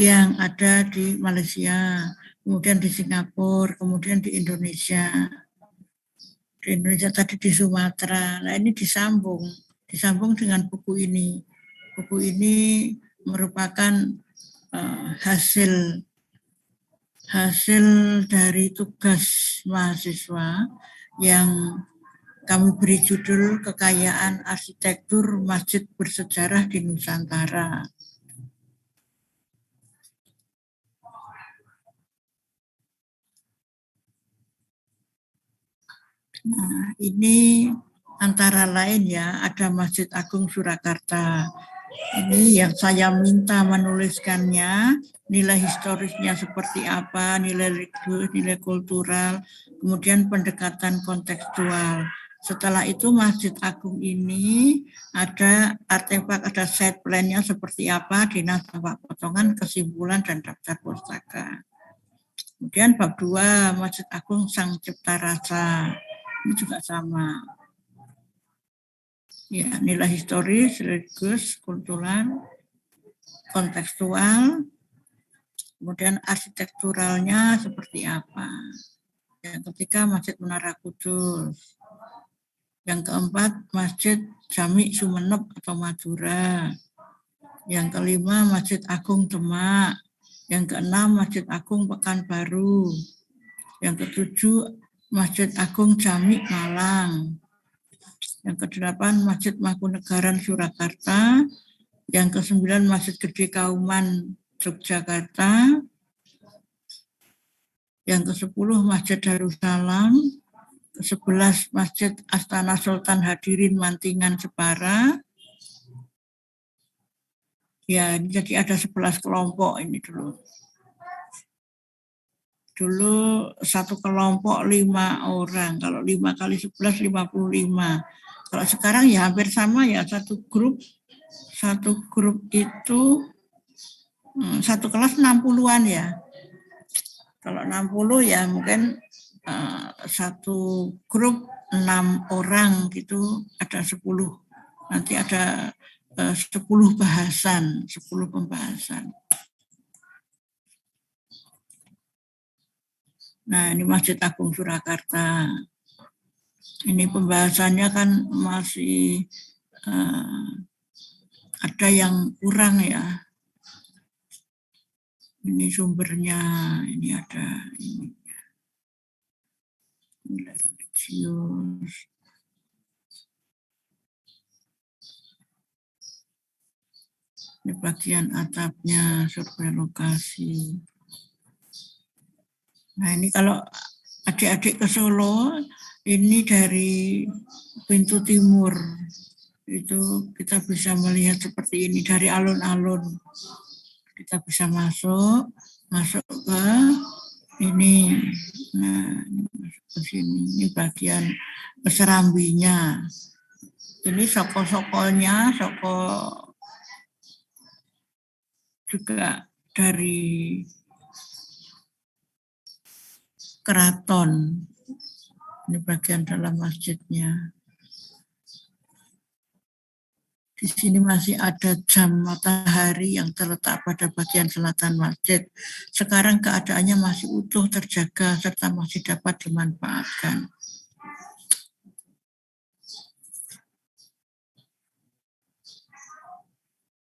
yang ada di Malaysia, kemudian di Singapura, kemudian di Indonesia. Di Indonesia tadi di Sumatera. Nah, ini disambung dengan buku ini. Buku ini merupakan hasil dari tugas mahasiswa yang kami beri judul Kekayaan Arsitektur Masjid Bersejarah di Nusantara. Nah, ini antara lain ya, ada Masjid Agung Surakarta. Ini yang saya minta menuliskannya, nilai historisnya seperti apa, nilai religius, nilai kultural, kemudian pendekatan kontekstual. Setelah itu Masjid Agung ini ada artefak, ada site plan-nya seperti apa, dinas tampak potongan, kesimpulan, dan daftar pustaka. Kemudian bab 2, Masjid Agung Sang Cipta Rasa. Ini juga sama. Ya, nilai historis, religius, kultural, kontekstual, kemudian arsitekturalnya seperti apa. Yang ketiga, Masjid Menara Kudus. Yang keempat, Masjid Jami Sumeneb atau Madura. Yang kelima, Masjid Agung Demak. Yang keenam, Masjid Agung Pekanbaru. Yang ketujuh, Masjid Agung Jami Malang. Yang kedelapan, Masjid Mangkunegaran Surakarta. Yang kesembilan, Masjid Gede Kauman Yogyakarta. Yang ke-10, Masjid Darussalam. Ke-11, Masjid Astana Sultan Hadirin Mantingan Jepara. Ya, jadi ada 11 kelompok ini dulu. Dulu satu kelompok 5 orang, kalau 5 kali 11, 55. Kalau sekarang ya hampir sama ya, satu grup itu satu kelas 60-an ya. Kalau 60 ya mungkin satu grup 6 orang gitu, ada 10. Nanti ada 10 bahasan, 10 pembahasan. Nah, ini Masjid Agung Surakarta. Ini pembahasannya kan masih ada yang kurang ya. Ini sumbernya, ini ada ini. Nilai religius. Ini bagian atapnya, survei lokasi. Nah, ini kalau adik-adik ke Solo, ini dari pintu timur. Itu kita bisa melihat seperti ini dari alun-alun. Kita bisa masuk ke ini. Nah, ini masuk ke sini. Ini bagian serambinya. Ini soko-sokonya, soko juga dari keraton. Ini bagian dalam masjidnya. Di sini masih ada jam matahari yang terletak pada bagian selatan masjid. Sekarang keadaannya masih utuh terjaga serta masih dapat dimanfaatkan.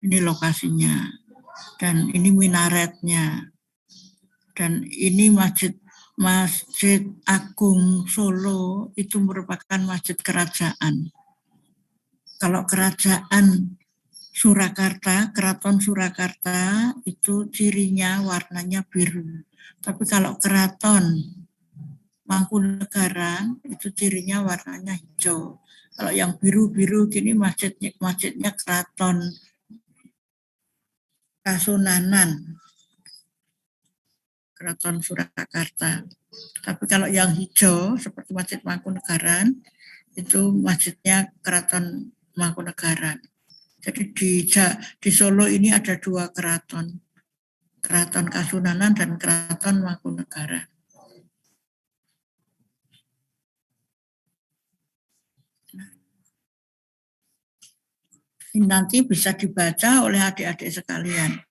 Ini lokasinya. Dan ini minaretnya. Dan ini Masjid Agung Solo itu merupakan masjid kerajaan. Kalau kerajaan Surakarta, Keraton Surakarta itu cirinya warnanya biru. Tapi kalau Keraton Mangkunegaran itu cirinya warnanya hijau. Kalau yang biru-biru gini masjidnya Keraton Kasunanan. Keraton Surakarta. Tapi kalau yang hijau seperti Masjid Mangkunegaran itu masjidnya Keraton Mangkunegaran. Jadi di Solo ini ada 2 keraton. Keraton Kasunanan dan Keraton Mangkunegaran. Ini nanti bisa dibaca oleh adik-adik sekalian.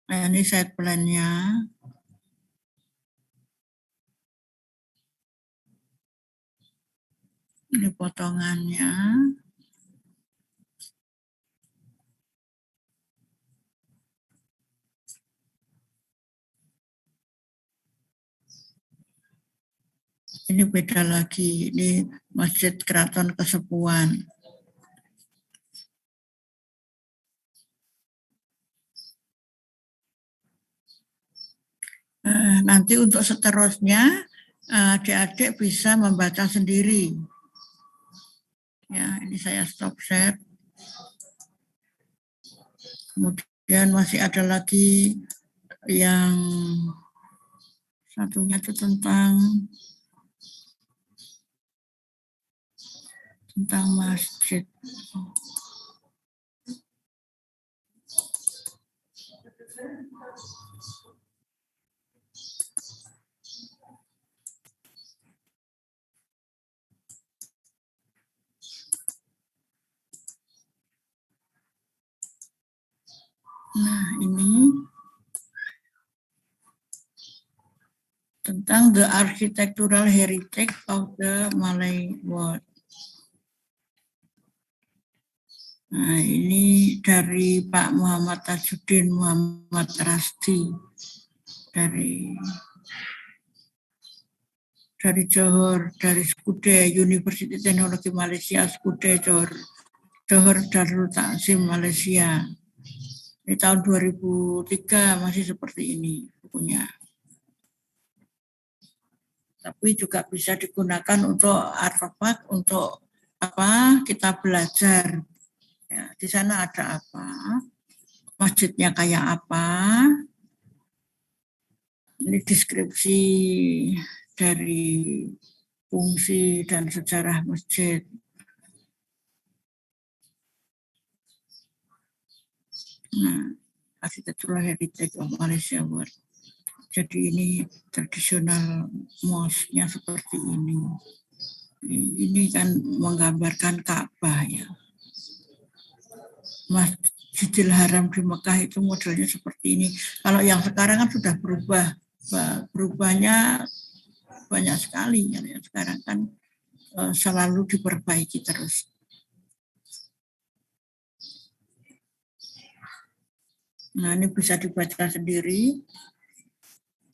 Nah, ini side plan-nya. Ini potongannya. Ini beda lagi, ini Masjid Keraton Kesepuan. Nanti untuk seterusnya adik-adik bisa membaca sendiri. Ya, ini saya stop share. Kemudian masih ada lagi yang satunya itu tentang masjid. Nah, ini tentang the architectural heritage of the Malay world. Nah, ini dari Pak Muhammad Tajuddin Muhammad Rasti dari Johor, dari Skude, University Teknologi Malaysia, Skude, Johor Darul Takzim, Malaysia. Di tahun 2003 masih seperti ini bukunya. Tapi juga bisa digunakan untuk artefak, untuk apa kita belajar. Ya, di sana ada apa, masjidnya kayak apa. Ini deskripsi dari fungsi dan sejarah masjid. Nah, Architectural Heritage of Malaysia World. Jadi ini tradisional mosque-nya seperti ini. Ini kan menggambarkan Ka'bah ya. Masjidil Haram di Mekah itu modelnya seperti ini. Kalau yang sekarang kan sudah berubah. Berubahnya banyak sekali. Yang sekarang kan selalu diperbaiki terus. Nah, ini bisa dibaca sendiri.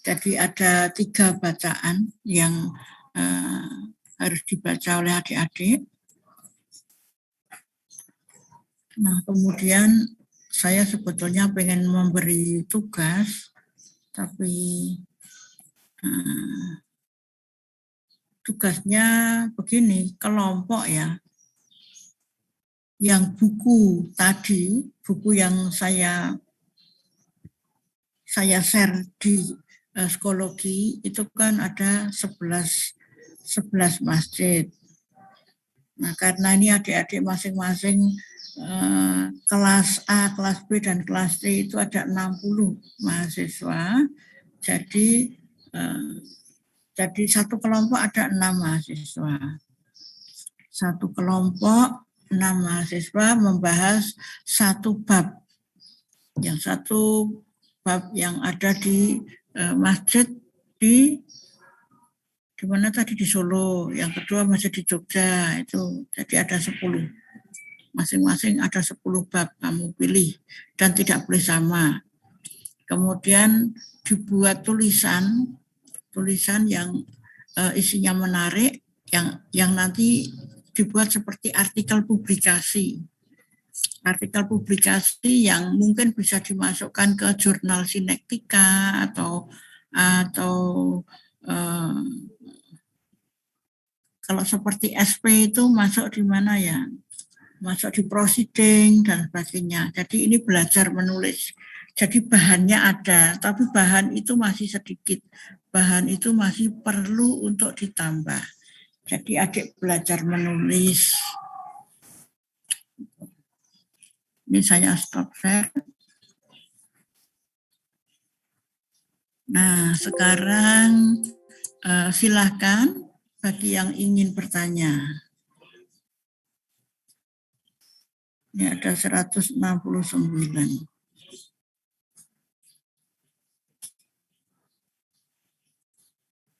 Jadi ada 3 bacaan yang harus dibaca oleh adik-adik. Nah, kemudian saya sebetulnya pengen memberi tugas, tapi tugasnya begini, kelompok ya. Yang buku tadi, buku yang saya share di psikologi itu kan ada 11 masjid. Nah, karena ini adik-adik masing-masing kelas A, kelas B, dan kelas C itu ada 60 mahasiswa. Jadi satu kelompok ada 6 mahasiswa. Satu kelompok 6 mahasiswa membahas satu bab. Yang satu bab yang ada di masjid di mana tadi di Solo, yang kedua masih di Jogja, itu jadi ada 10. Masing-masing ada 10 bab kamu pilih dan tidak boleh sama. Kemudian dibuat tulisan yang isinya menarik, yang nanti dibuat seperti artikel publikasi. Artikel publikasi yang mungkin bisa dimasukkan ke jurnal Sinektika atau kalau seperti SP itu masuk di mana ya? Masuk di prosiding dan sebagainya. Jadi ini belajar menulis. Jadi bahannya ada, tapi bahan itu masih sedikit. Bahan itu masih perlu untuk ditambah. Jadi adik belajar menulis. Ini saya stop share. Nah, sekarang silakan bagi yang ingin bertanya. Ini ada 169.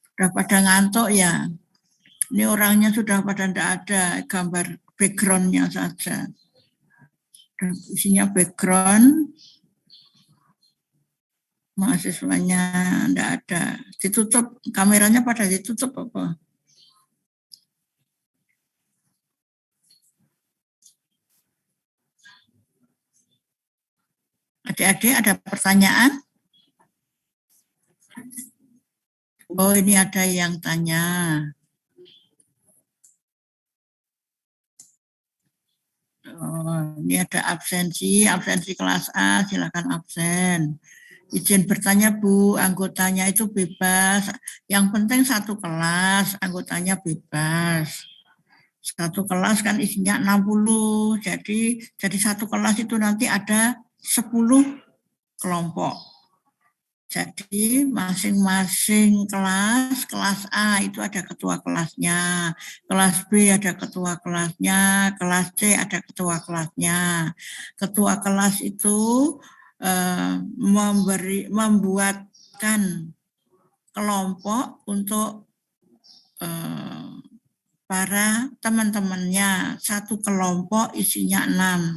Sudah pada ngantuk ya? Ini orangnya sudah pada tidak ada, gambar background-nya saja. Dan isinya background, mahasiswanya tidak ada. Ditutup, kameranya pada ditutup apa? Adik-adik ada pertanyaan? Oh, ini ada yang tanya. Oh, ini ada absensi kelas A, silakan absen. Izin bertanya Bu, anggotanya itu bebas. Yang penting satu kelas, anggotanya bebas. Satu kelas kan isinya 60, jadi satu kelas itu nanti ada 10 kelompok. Jadi masing-masing kelas A itu ada ketua kelasnya, kelas B ada ketua kelasnya, kelas C ada ketua kelasnya. Ketua kelas itu membuatkan kelompok untuk para teman-temannya. Satu kelompok isinya 6.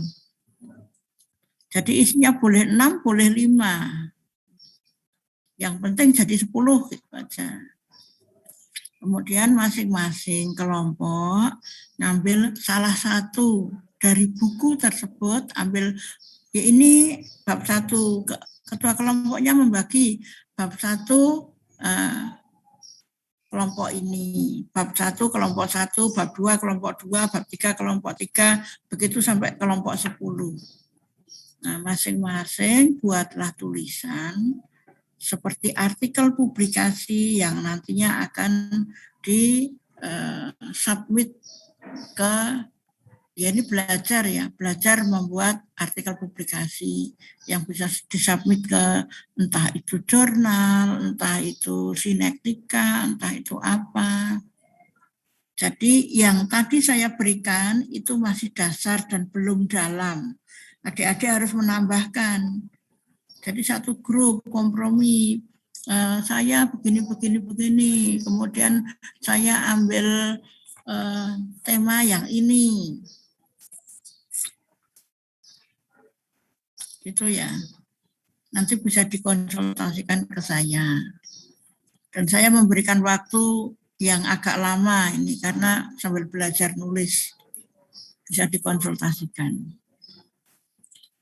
Jadi isinya boleh 6, boleh 5. Yang penting jadi 10 gitu aja. Kemudian masing-masing kelompok ngambil salah satu dari buku tersebut, ambil ya ini bab 1. Ketua kelompoknya membagi bab 1 kelompok ini, bab 1 kelompok 1, bab 2 kelompok 2, bab 3 kelompok 3, begitu sampai kelompok 10. Nah, masing-masing buatlah tulisan seperti artikel publikasi yang nantinya akan di-submit ke, ya ini belajar ya, belajar membuat artikel publikasi yang bisa disubmit ke entah itu jurnal, entah itu sinektika, entah itu apa. Jadi yang tadi saya berikan itu masih dasar dan belum dalam. Adik-adik harus menambahkan. Jadi satu grup kompromi, saya begini, kemudian saya ambil tema yang ini. Gitu ya. Nanti bisa dikonsultasikan ke saya. Dan saya memberikan waktu yang agak lama ini karena sambil belajar nulis. Bisa dikonsultasikan.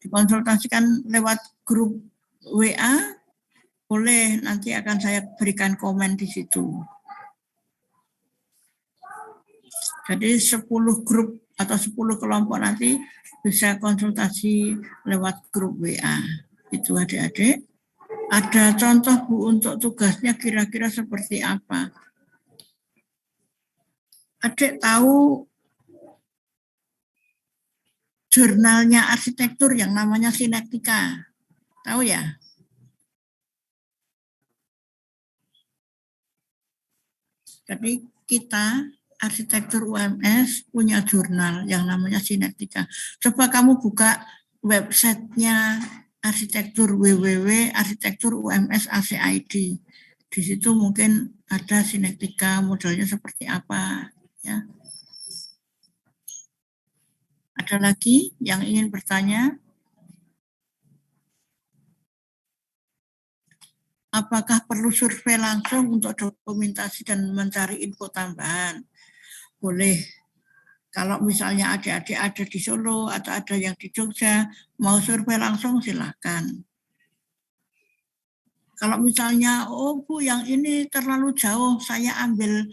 Dikonsultasikan lewat grup WA, boleh, nanti akan saya berikan komen di situ. Jadi 10 grup atau 10 kelompok nanti bisa konsultasi lewat grup WA. Itu adik-adik. Ada contoh Bu untuk tugasnya kira-kira seperti apa? Adik tahu jurnalnya arsitektur yang namanya Sinektika? Tahu ya? Jadi kita arsitektur UMS punya jurnal yang namanya Sinektika. Coba kamu buka websitenya arsitektur www.arsitektur-UMS-ACID. Di situ mungkin ada Sinektika, modelnya seperti apa. Ya. Ada lagi yang ingin bertanya? Apakah perlu survei langsung untuk dokumentasi dan mencari info tambahan? Boleh. Kalau misalnya adik-adik ada di Solo atau ada yang di Jogja, mau survei langsung silakan. Kalau misalnya, oh Bu yang ini terlalu jauh, saya ambil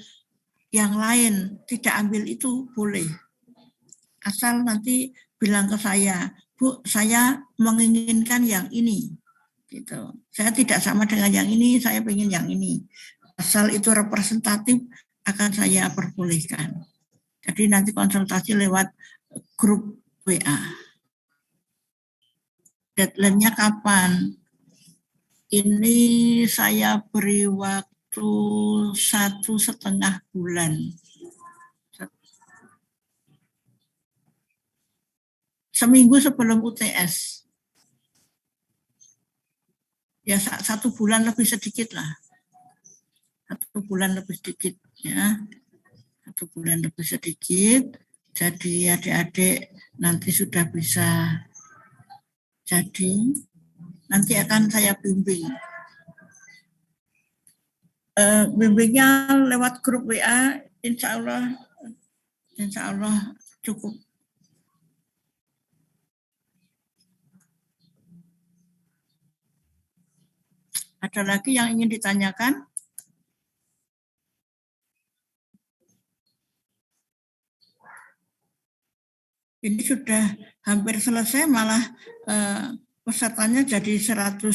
yang lain, tidak ambil itu, boleh. Asal nanti bilang ke saya, Bu saya menginginkan yang ini. Gitu. Saya tidak sama dengan yang ini, saya ingin yang ini. Asal itu representatif akan saya perbolehkan. Jadi nanti konsultasi lewat grup WA. Deadline-nya kapan? Ini saya beri waktu 1,5 bulan. Seminggu sebelum UTS. Ya 1 bulan lebih sedikit lah. 1 bulan lebih sedikit ya. 1 bulan lebih sedikit. Jadi adik-adik nanti sudah bisa jadi. Nanti akan saya bimbing. Bimbingnya lewat grup WA, insya Allah cukup. Ada lagi yang ingin ditanyakan? Ini sudah hampir selesai, malah pesertanya jadi 170.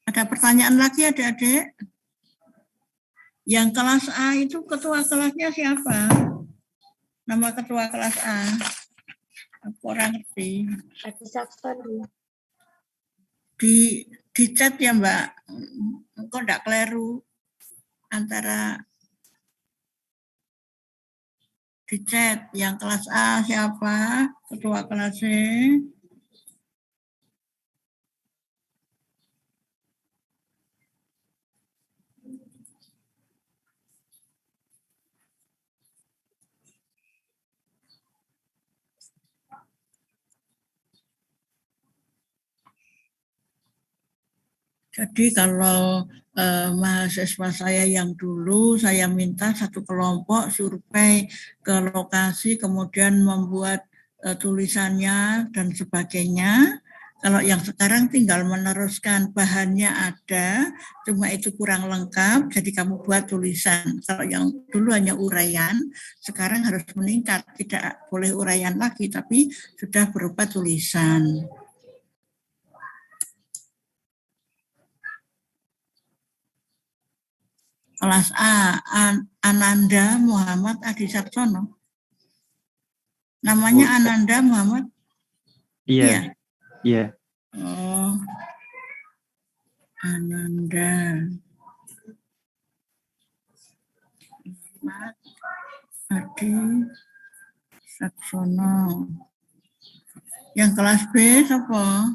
Ada pertanyaan lagi adik-adik? Yang kelas A itu ketua kelasnya siapa? Nama ketua kelas A? Aku orang ngerti. Di chat ya Mbak, kok enggak keliru. antara di chat. Yang kelas A siapa? Ketua kelasnya. Jadi kalau mahasiswa saya yang dulu, saya minta satu kelompok survei ke lokasi, kemudian membuat tulisannya dan sebagainya. Kalau yang sekarang tinggal meneruskan, bahannya ada, cuma itu kurang lengkap, jadi kamu buat tulisan. Kalau yang dulu hanya uraian, sekarang harus meningkat, tidak boleh uraian lagi, tapi sudah berupa tulisan. Kelas A, Ananda Muhammad Adi Sarsono. Namanya Ananda Muhammad? Iya. Iya. Oh, Ananda Muhammad Adi Sarsono. Yang kelas B siapa?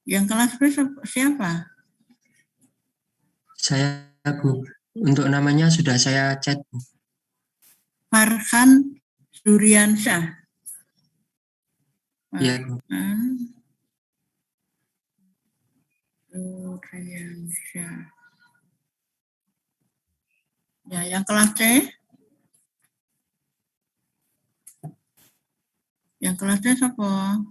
Yang kelas B siapa? Saya, Bu. Untuk namanya sudah saya chat, Bu. Farhan Duriansyah. Iya, Bu. Duriansyah. Ya, yang kelas C? Yang kelas C siapa?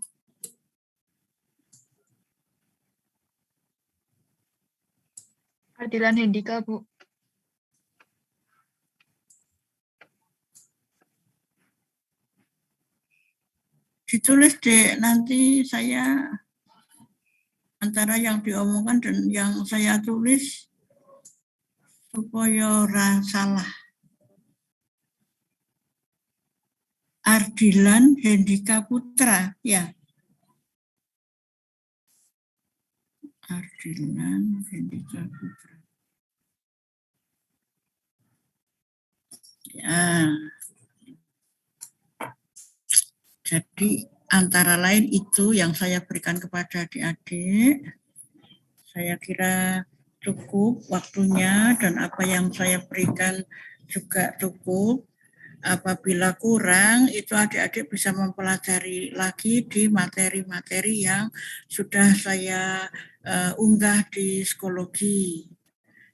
Ardilan Hendika, Bu. Ditulis deh, nanti saya antara yang diomongkan dan yang saya tulis supaya salah. Ardilan Hendika Putra, ya. Ardilan Hendika Putra. Ya. Jadi antara lain itu yang saya berikan kepada adik-adik. Saya kira cukup waktunya dan apa yang saya berikan juga cukup. Apabila kurang, itu adik-adik bisa mempelajari lagi di materi-materi yang sudah saya unggah di psikologi.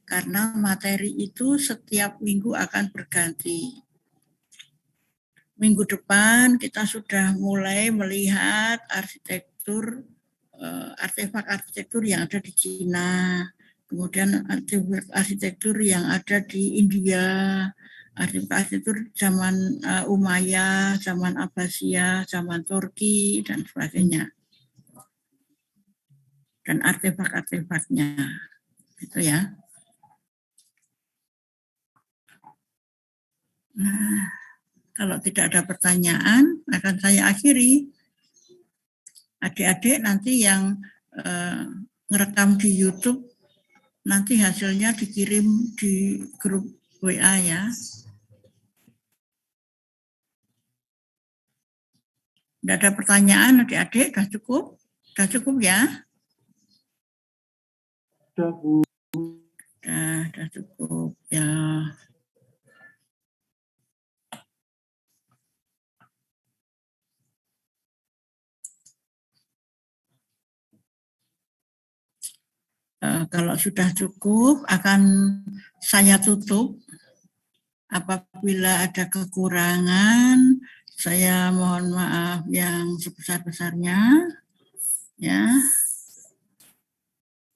Karena materi itu setiap minggu akan berganti. Minggu depan kita sudah mulai melihat arsitektur, artefak arsitektur yang ada di Cina, kemudian arsitektur yang ada di India, arsitektur zaman Umayyah, zaman Abbasiyah, zaman Turki, dan sebagainya. Dan artefak-artefaknya. Itu ya. Nah, kalau tidak ada pertanyaan, akan saya akhiri. Adik-adik nanti yang ngerekam di YouTube, nanti hasilnya dikirim di grup WA ya. Tidak ada pertanyaan adik-adik, sudah cukup? Sudah cukup ya? Sudah, Bu. Sudah cukup ya. Kalau sudah cukup, akan saya tutup. Apabila ada kekurangan, saya mohon maaf yang sebesar-besarnya. Ya,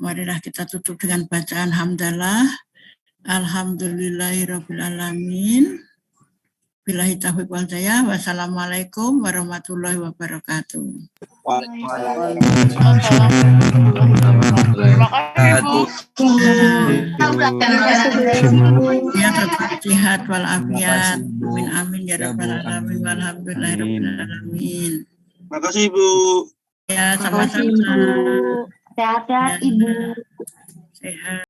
marilah kita tutup dengan bacaan hamdalah. Alhamdulillahirabbil alamin. Billahi taufiq wal hidayah. Wassalamualaikum warahmatullahi wabarakatuh. Ya, tetap sehat walafiat. Amin amin ya rabbal alamin walhamdulillahirabbil alamin. Makasih Ibu. Ya, sama-sama. Ibu. Sehat-sehat Ibu. Sehat.